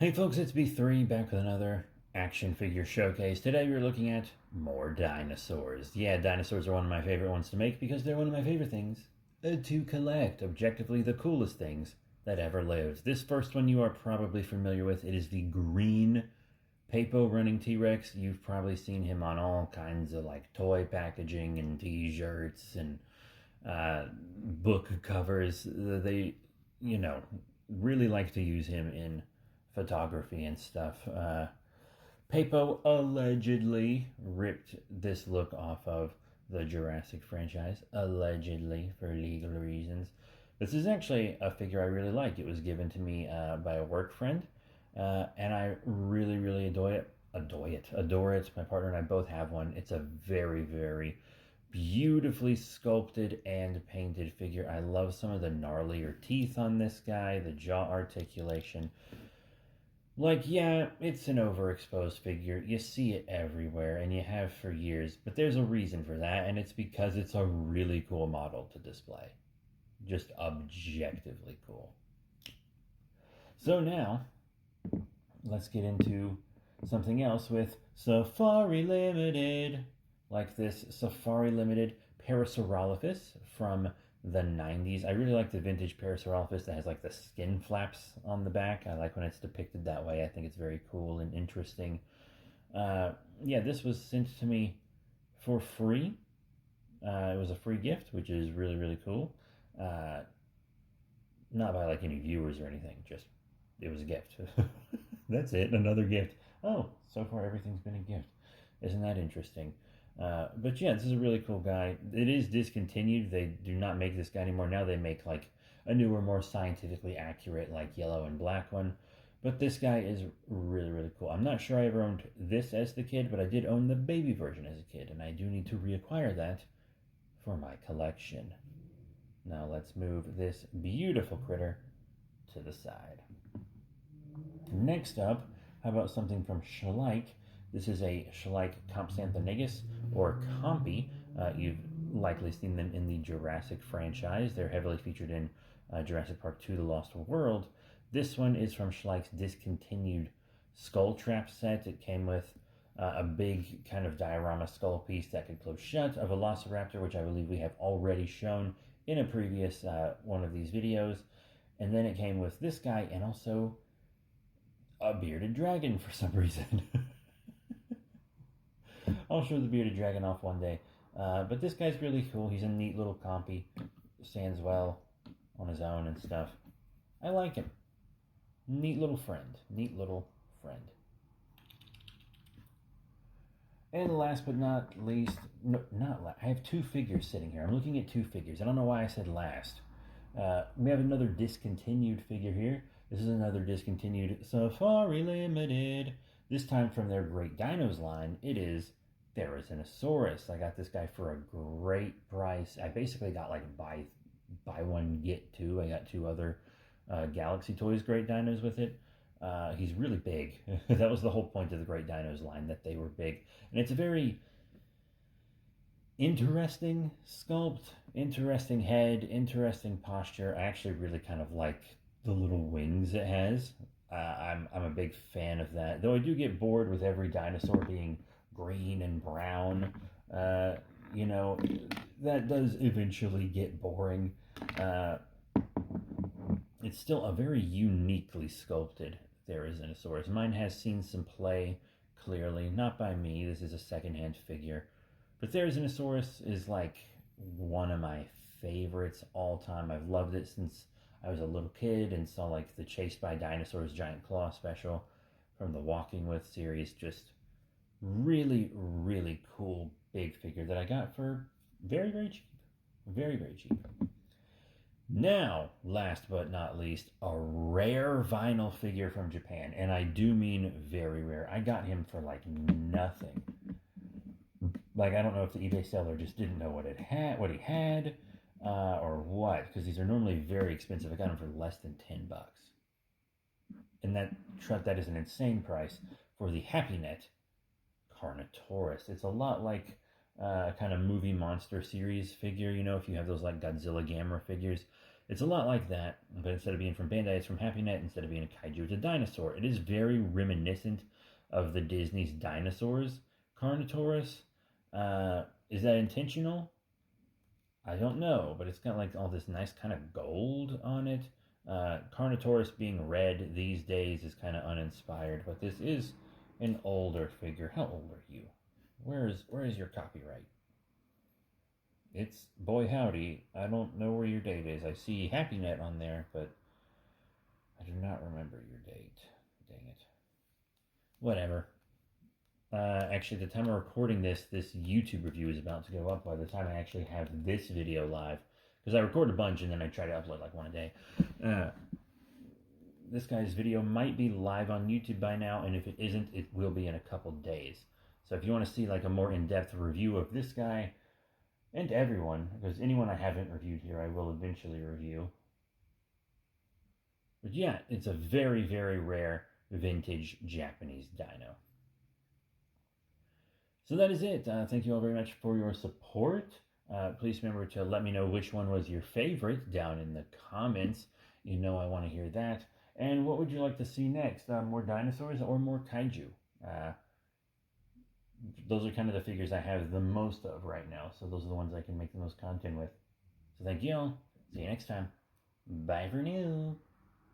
Hey folks, it's B3 back with another action figure showcase. Today we're looking at more dinosaurs. Yeah, dinosaurs are one of my favorite ones to make because they're one of my favorite things to collect. Objectively, the coolest things that ever lived. This first one you are probably familiar with. It is the green Papo running T-Rex. You've probably seen him on all kinds of like toy packaging and t-shirts and book covers. They, you know, really like to use him in photography and stuff. Papo allegedly ripped this look off of the Jurassic franchise, allegedly for legal reasons. This is actually a figure I really like. It was given to me by a work friend, and I really, really adore it. Adore it. My partner and I both have one. It's a very, very beautifully sculpted and painted figure. I love some of the gnarlier teeth on this guy, the jaw articulation. Like, yeah, it's an overexposed figure. You see it everywhere, and you have for years. But there's a reason for that, and it's because it's a really cool model to display. Just objectively cool. So now, let's get into something else with Safari Limited. Like this Safari Limited Parasaurolophus from the 90s. I really like the vintage Parasaurolophus that has like the skin flaps on the back. I like when it's depicted that way. I think it's very cool and interesting. Yeah, this was sent to me for free. It was a free gift, which is really, really cool. Not by like any viewers or anything, just it was a gift. That's it, another gift. Oh, so far everything's been a gift. Isn't that interesting? But yeah, this is a really cool guy. It is discontinued. They do not make this guy anymore. Now they make like a newer, more scientifically accurate, like yellow and black one. But this guy is really, really cool. I'm not sure I ever owned this as the kid, but I did own the baby version as a kid, and I do need to reacquire that for my collection. Now let's move this beautiful critter to the side. Next up, how about something from Schleich? This is a Schleich Compsognathus, or Compy. You've likely seen them in the Jurassic franchise. They're heavily featured in Jurassic Park 2: The Lost World. This one is from Schleich's discontinued skull trap set. It came with a big kind of diorama skull piece that could close shut, a Velociraptor, which I believe we have already shown in a previous one of these videos. And then it came with this guy and also a bearded dragon for some reason. I'll show the bearded dragon off one day. But this guy's really cool. He's a neat little compy. Stands well on his own and stuff. I like him. Neat little friend. Neat little friend. And last but not least, no, not last. I have two figures sitting here. I'm looking at two figures. I don't know why I said last. We have another discontinued figure here. This is another discontinued Safari Limited. This time from their Great Dinos line. It is Therizinosaurus. I got this guy for a great price. I basically got like buy one get two. I got two other Galaxy Toys Great Dinos with it. He's really big. That was the whole point of the Great Dinos line, that they were big. And it's a very interesting sculpt, interesting head, interesting posture. I actually really kind of like the little wings it has. I'm a big fan of that. Though I do get bored with every dinosaur being green and brown. You know, that does eventually get boring. It's still a very uniquely sculpted Therizinosaurus. Mine has seen some play, clearly. Not by me, this is a secondhand figure. But Therizinosaurus is like one of my favorites all time. I've loved it since I was a little kid and saw like the Chased by Dinosaurs Giant Claw special from the Walking With series. Just really, really cool big figure that I got for very, very cheap. Very, very cheap. Now, last but not least, a rare vinyl figure from Japan. And I do mean very rare. I got him for like nothing. Like, I don't know if the eBay seller just didn't know what he had, or what, because these are normally very expensive. I got them for less than $10. And that is an insane price for the HappyNet Carnotaurus. It's a lot like kind of movie monster series figure, you know, if you have those like Godzilla Gamera figures. It's a lot like that, but instead of being from Bandai, it's from HappyNet. Instead of being a kaiju, it's a dinosaur. It is very reminiscent of the Disney's Dinosaurs Carnotaurus. Is that intentional? I don't know, but it's got like all this nice kind of gold on it. Carnotaurus being red these days is kind of uninspired, but this is an older figure. How old are you? Where is your copyright? It's boy howdy. I don't know where your date is. I see HappyNet on there, but I do not remember your date. Dang it. Whatever. Actually, at the time of recording this YouTube review is about to go up by the time I actually have this video live. Because I record a bunch and then I try to upload like one a day. This guy's video might be live on YouTube by now, and if it isn't, it will be in a couple days. So if you want to see like a more in-depth review of this guy, and everyone, because anyone I haven't reviewed here I will eventually review. But yeah, it's a very, very rare vintage Japanese dino. So that is it. Thank you all very much for your support. Please remember to let me know which one was your favorite down in the comments. You know I want to hear that. And what would you like to see next? More dinosaurs or more kaiju? Those are kind of the figures I have the most of right now. So those are the ones I can make the most content with. So thank you all. See you next time. Bye for now.